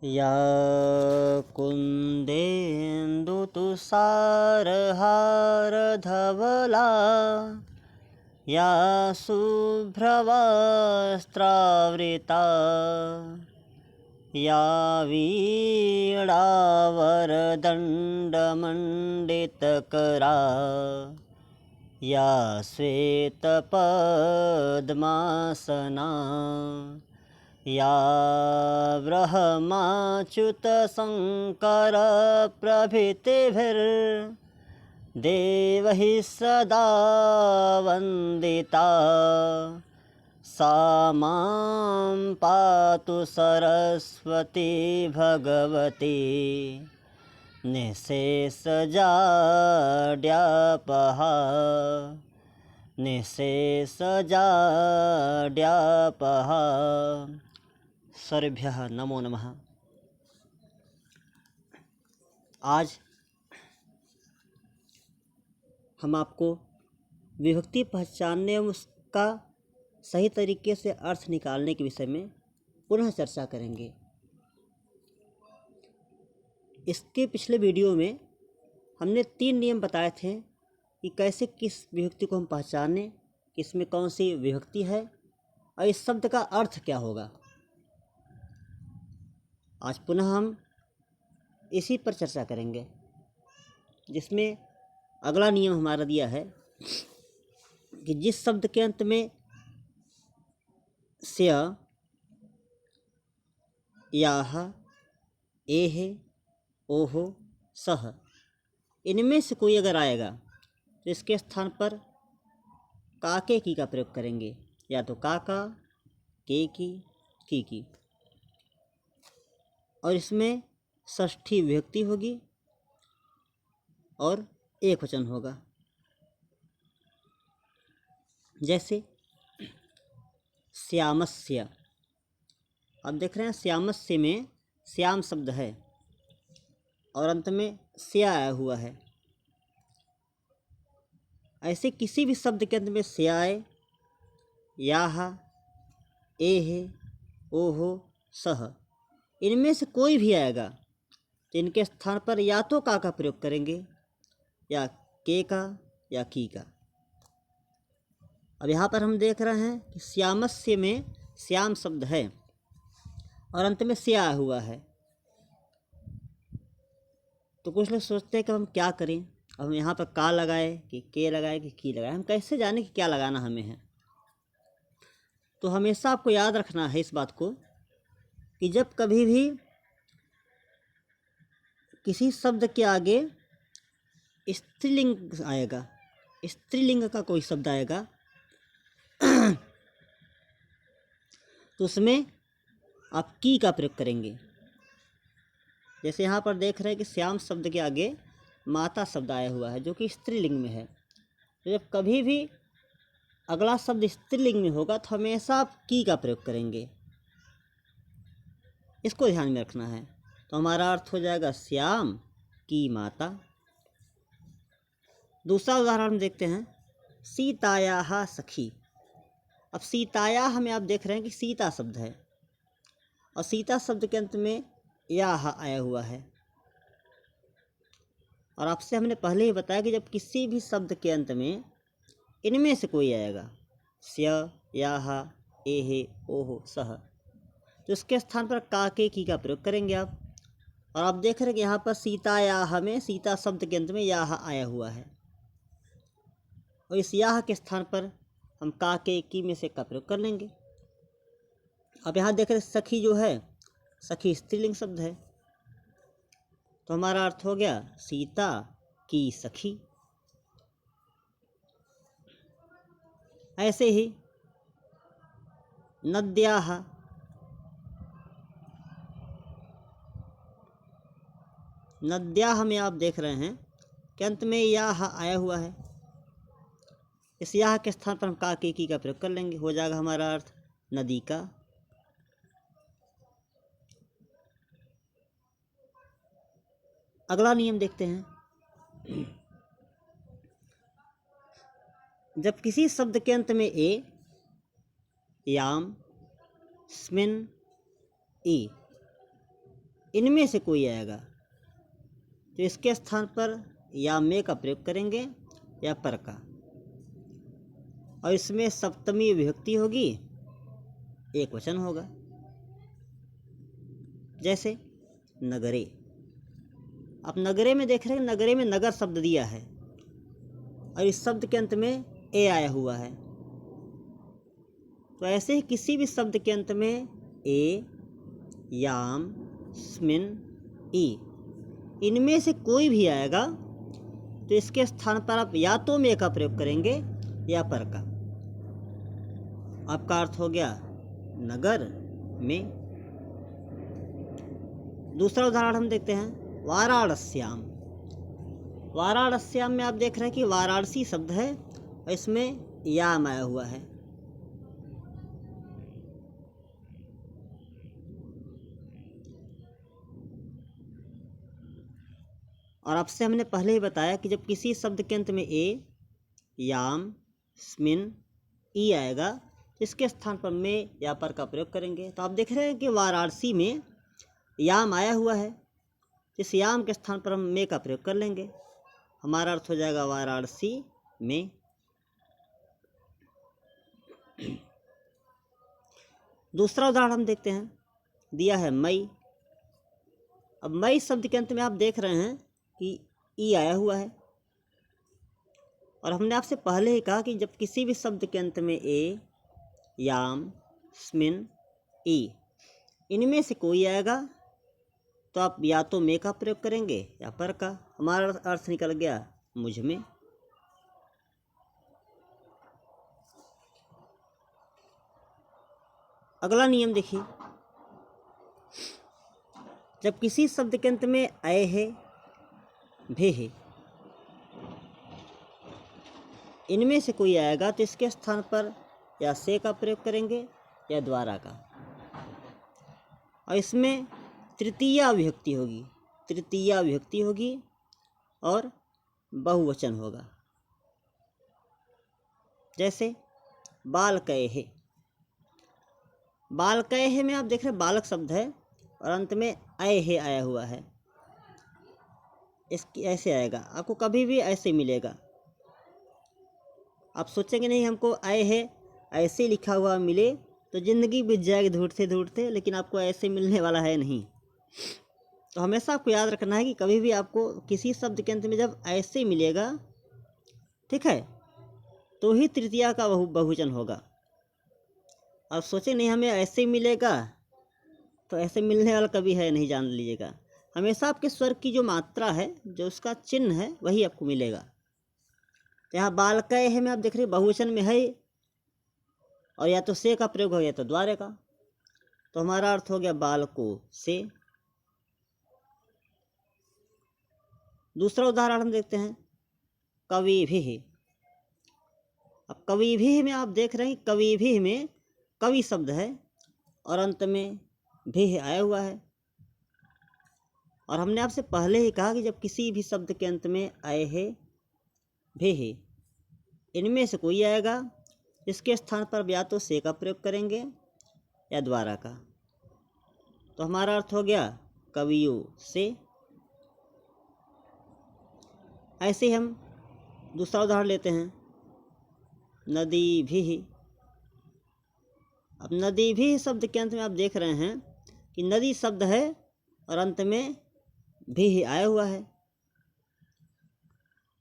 या कुन्देन्दुतुषारहारधवला या शुभ्रवस्त्रावृता या वीणावरदण्डमण्डितकरा या श्वेतपद्मासना या ब्रह्माच्युतशङ्करप्रभृतिभिर्देवैः सदा वन्दिता सा मां पातु सरस्वती भगवती निःशेषजाड्यापहा निःशेषजाड्यापहा। सर्वभ्यः नमो नमः। आज हम आपको विभक्ति पहचानने एवं उसका सही तरीके से अर्थ निकालने के विषय में पुनः चर्चा करेंगे। इसके पिछले वीडियो में हमने 3 नियम बताए थे कि कैसे किस विभक्ति को हम पहचानें, किसमें कौन सी विभक्ति है और इस शब्द का अर्थ क्या होगा। आज पुनः हम इसी पर चर्चा करेंगे, जिसमें अगला नियम हमारा दिया है कि जिस शब्द के अंत में स्या, याह, एह, ओहो, सह इनमें से कोई अगर आएगा तो इसके स्थान पर काके की का प्रयोग करेंगे, या तो काका, के की और इसमें षष्ठी विभक्ति होगी और एक वचन होगा। जैसे श्यामस्य, अब देख रहे हैं श्यामस्य में श्याम शब्द है और अंत में स्या आया हुआ है। ऐसे किसी भी शब्द के अंत में स्याय, याह, एह, ओहो, सह इनमें से कोई भी आएगा तो इनके स्थान पर या तो का प्रयोग करेंगे या के का या की का। अब यहाँ पर हम देख रहे हैं कि श्यामस्य में श्याम शब्द है और अंत में स्या आया हुआ है। तो कुछ लोग सोचते हैं कि हम क्या करें, अब हम यहाँ पर का लगाए कि के लगाए कि की लगाए, हम कैसे जाने कि क्या लगाना हमें है। तो हमेशा आपको याद रखना है इस बात को कि जब कभी भी किसी शब्द के आगे स्त्रीलिंग आएगा, स्त्रीलिंग का कोई शब्द आएगा तो उसमें आप की का प्रयोग करेंगे। जैसे यहाँ पर देख रहे हैं कि श्याम शब्द के आगे माता शब्द आया हुआ है जो कि स्त्रीलिंग में है। तो जब कभी भी अगला शब्द स्त्रीलिंग में होगा तो हमेशा आप की का प्रयोग करेंगे, इसको ध्यान में रखना है। तो हमारा अर्थ हो जाएगा श्याम की माता। दूसरा उदाहरण देखते हैं, सीतायाः सखी। अब सीतायाः में आप देख रहे हैं कि सीता शब्द है और सीता शब्द के अंत में याह आया हुआ है। और आपसे हमने पहले ही बताया कि जब किसी भी शब्द के अंत में इनमें से कोई आएगा, स्या, याह, एह, ओह, सह, तो इसके स्थान पर काके की का प्रयोग करेंगे आप। और आप देख रहे हैं कि यहाँ पर सीतायाः में सीता शब्द के अंत में याह आया हुआ है और इस याह के स्थान पर हम काके की में से का प्रयोग कर लेंगे। अब यहाँ देख रहे सखी जो है, सखी स्त्रीलिंग शब्द है तो हमारा अर्थ हो गया सीता की सखी। ऐसे ही नद्याः, नद्याः में आप देख रहे हैं कि अंत में याह आया हुआ है। इस याह के स्थान पर हम काके की का प्रयोग कर लेंगे, हो जाएगा हमारा अर्थ नदी का। अगला नियम देखते हैं, जब किसी शब्द के अंत में ए, याम, स्मिन, ई इनमें से कोई आएगा तो इसके स्थान पर या में का प्रयोग करेंगे या पर का, और इसमें सप्तमी विभक्ति होगी, एक वचन होगा। जैसे नगरे, अब नगरे में देख रहे हैं, नगरे में नगर शब्द दिया है और इस शब्द के अंत में ए आया हुआ है। तो ऐसे ही किसी भी शब्द के अंत में ए, याम, स्मिन, ई, इनमें से कोई भी आएगा तो इसके स्थान पर आप या तो में का प्रयोग करेंगे या पर का। आपका अर्थ हो गया नगर में। दूसरा उदाहरण हम देखते हैं, वाराणस्याम। वाराणस्याम में आप देख रहे हैं कि वाराणसी शब्द है और इसमें याम आया हुआ है। और आपसे हमने पहले ही बताया कि जब किसी शब्द के अंत में ए, याम, स्मिन, ई आएगा तो इसके स्थान पर में या पर का प्रयोग करेंगे। तो आप देख रहे हैं कि वाराणसी में याम आया हुआ है, इस याम के स्थान पर हम में का प्रयोग कर लेंगे। हमारा अर्थ हो जाएगा वाराणसी में। दूसरा उदाहरण हम देखते हैं, दिया है मई। अब मई शब्द के अंत में आप देख रहे हैं कि ई आया हुआ है, और हमने आपसे पहले ही कहा कि जब किसी भी शब्द के अंत में ए, याम, स्मिन, ई, इनमें से कोई आएगा तो आप या तो में का प्रयोग करेंगे या पर का। हमारा अर्थ निकल गया मुझ में। अगला नियम देखिए, जब किसी शब्द के अंत में अय है, भे है, इनमें से कोई आएगा तो इसके स्थान पर या से का प्रयोग करेंगे या द्वारा का, और इसमें तृतीया विभक्ति होगी, तृतीया विभक्ति होगी और बहुवचन होगा। जैसे बालकय है। बालकय है में आप देख रहे हैं बालक शब्द है और अंत में अय है आया हुआ है। इसकी ऐसे आएगा, आपको कभी भी ऐसे मिलेगा। आप सोचेंगे नहीं हमको अय है ऐसे लिखा हुआ मिले तो ज़िंदगी बीत जाएगी ढूंढते ढूंढते, लेकिन आपको ऐसे मिलने वाला है नहीं। तो हमेशा आपको याद रखना है कि कभी भी आपको किसी शब्द के अंत में जब ऐसे मिलेगा, ठीक है, तो ही तृतीया का बहुवचन होगा। आप सोचें नहीं हमें ऐसे मिलेगा, तो ऐसे मिलने वाला कभी है नहीं, जान लीजिएगा। हमेशा आपके स्वर की जो मात्रा है, जो उसका चिन्ह है, वही आपको मिलेगा। तो यहाँ बालकय है में आप देख रहे बहुवचन में है, और या तो से का प्रयोग हो गया तो द्वारे का, तो हमारा अर्थ हो गया बालको से। दूसरा उदाहरण हम देखते हैं, कविभिः। अब कविभिः में आप देख रहे हैं कविभिः में कवि शब्द है और अंत में भिः आया हुआ है, और हमने आपसे पहले ही कहा कि जब किसी भी शब्द के अंत में अय है, भिः, इनमें से कोई आएगा, इसके स्थान पर या तो से का प्रयोग करेंगे या द्वारा का। तो हमारा अर्थ हो गया कवियों से। ऐसे ही हम दूसरा उदाहरण लेते हैं, नदीभिः। अब नदीभिः शब्द के अंत में आप देख रहे हैं कि नदी शब्द है और अंत में भिः आया हुआ है।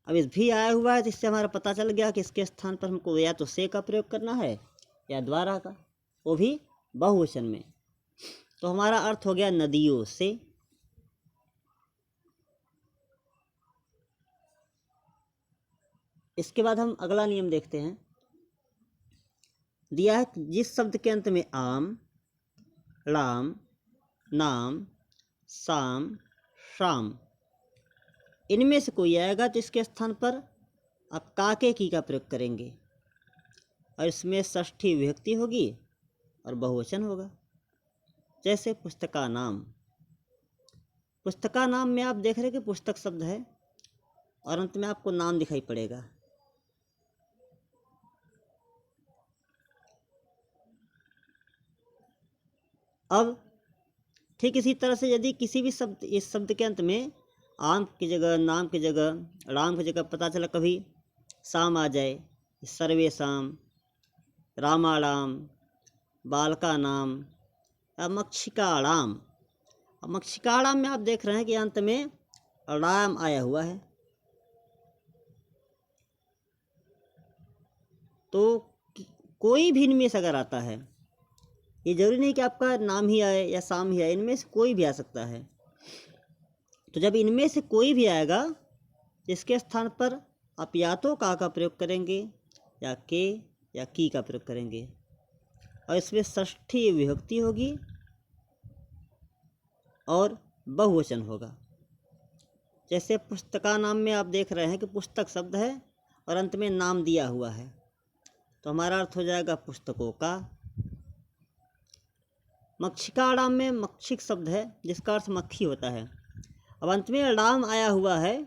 अब इस भी आया हुआ है तो इससे हमारा पता चल गया कि इसके स्थान पर हमको या तो से का प्रयोग करना है या द्वारा का, वो भी बहुवचन में। तो हमारा अर्थ हो गया नदियों से। इसके बाद हम अगला नियम देखते हैं, दिया है जिस शब्द के अंत में आम, लाम, नाम, साम, शाम, इनमें से कोई आएगा तो इसके स्थान पर आप काके की का प्रयोग करेंगे, और इसमें षष्ठी विभक्ति होगी और बहुवचन होगा। जैसे पुस्तका नाम। पुस्तका नाम में आप देख रहे हैं कि पुस्तक शब्द है और अंत में आपको नाम दिखाई पड़ेगा। अब ठीक इसी तरह से यदि किसी भी शब्द, इस शब्द के अंत में आम की जगह, नाम की जगह, राम की जगह पता चला कभी शाम आ जाए, सर्वेशाम, रामाणाम, बालका नाम या मक्षिकाणाम। अब मक्षिकाणाम में आप देख रहे हैं कि अंत में राम आया हुआ है, तो कोई भी इनमें से अगर आता है, ये जरूरी नहीं कि आपका नाम ही आए या शाम ही आए, इनमें से कोई भी आ सकता है। तो जब इनमें से कोई भी आएगा, इसके स्थान पर आप या तो का प्रयोग करेंगे या के या की का प्रयोग करेंगे, और इसमें षष्ठी विभक्ति होगी और बहुवचन होगा। जैसे पुस्तका नाम में आप देख रहे हैं कि पुस्तक शब्द है और अंत में नाम दिया हुआ है, तो हमारा अर्थ हो जाएगा पुस्तकों का। मक्षिकाणाम में मक्षिक शब्द है जिसका अर्थ मक्खी होता है। अब अंत में राम आया हुआ है,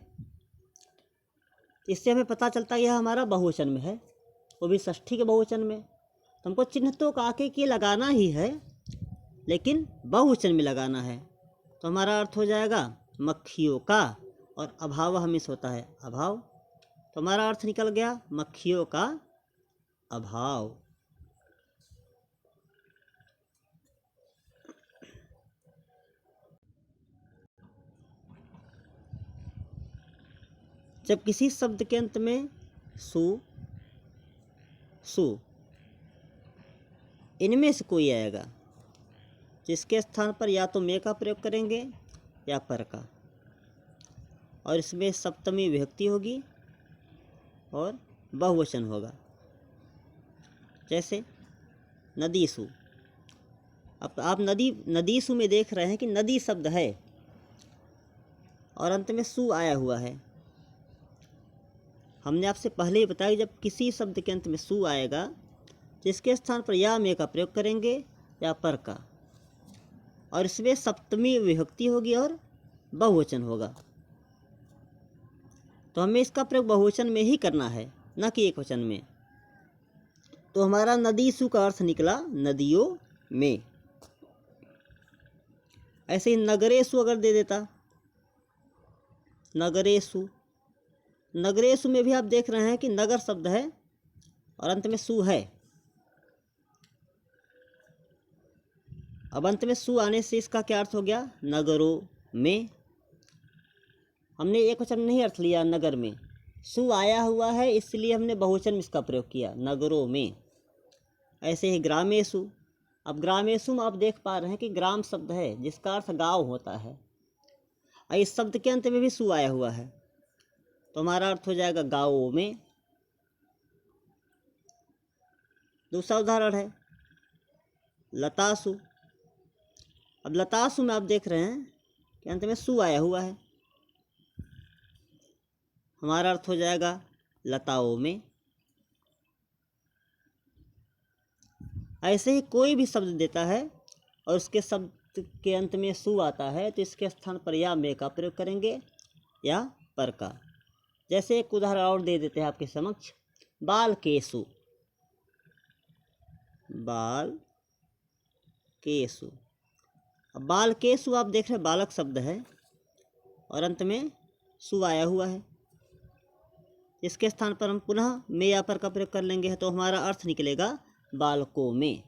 इससे हमें पता चलता है यह हमारा बहुवचन में है, वो भी षष्ठी के बहुवचन में। तो हमको चिन्ह तो काके के लगाना ही है, लेकिन बहुवचन में लगाना है। तो हमारा अर्थ हो जाएगा मक्खियों का, और अभाव हमेशा होता है अभाव, तो हमारा अर्थ निकल गया मक्खियों का अभाव। जब किसी शब्द के अंत में सु, सु इनमें से कोई आएगा, जिसके स्थान पर या तो में का प्रयोग करेंगे या पर का, और इसमें सप्तमी विभक्ति होगी और बहुवचन होगा। जैसे नदीसु, अब आप नदीसु में देख रहे हैं कि नदी शब्द है और अंत में सु आया हुआ है। हमने आपसे पहले ही बताया कि जब किसी शब्द के अंत में सु आएगा, जिसके स्थान पर या में का प्रयोग करेंगे या पर का, और इसमें सप्तमी विभक्ति होगी और बहुवचन होगा। तो हमें इसका प्रयोग बहुवचन में ही करना है, न कि एक वचन में। तो हमारा नदीसु का अर्थ निकला नदियों में। ऐसे ही नगरेशु अगर दे देता, नगरेशु, नगरेशु में भी आप देख रहे हैं कि नगर शब्द है और अंत में सु है। अब अंत में सु आने से इसका क्या अर्थ हो गया, नगरों में। हमने एक वचन नहीं अर्थ लिया नगर में, सु आया हुआ है इसलिए हमने बहुवचन में इसका प्रयोग किया, नगरों में। ऐसे ही ग्रामेशु, अब ग्रामेशु में आप देख पा रहे हैं कि ग्राम शब्द है जिसका अर्थ गांव होता है, और इस शब्द के अंत में भी सु आया हुआ है, तो हमारा अर्थ हो जाएगा गाँवों में। दूसरा उदाहरण है लतासु। अब लतासु में आप देख रहे हैं कि अंत में सु आया हुआ है, हमारा अर्थ हो जाएगा लताओं में। ऐसे ही कोई भी शब्द देता है और उसके शब्द के अंत में सु आता है, तो इसके स्थान पर या में का प्रयोग करेंगे या पर का। जैसे एक उदाहरण और दे देते हैं आपके समक्ष, बाल केसु, बाल केसु। अब बाल केसु आप देख रहे हैं बालक शब्द है और अंत में सु आया हुआ है, इसके स्थान पर हम पुनः में या पर का प्रयोग कर लेंगे, तो हमारा अर्थ निकलेगा बालकों में।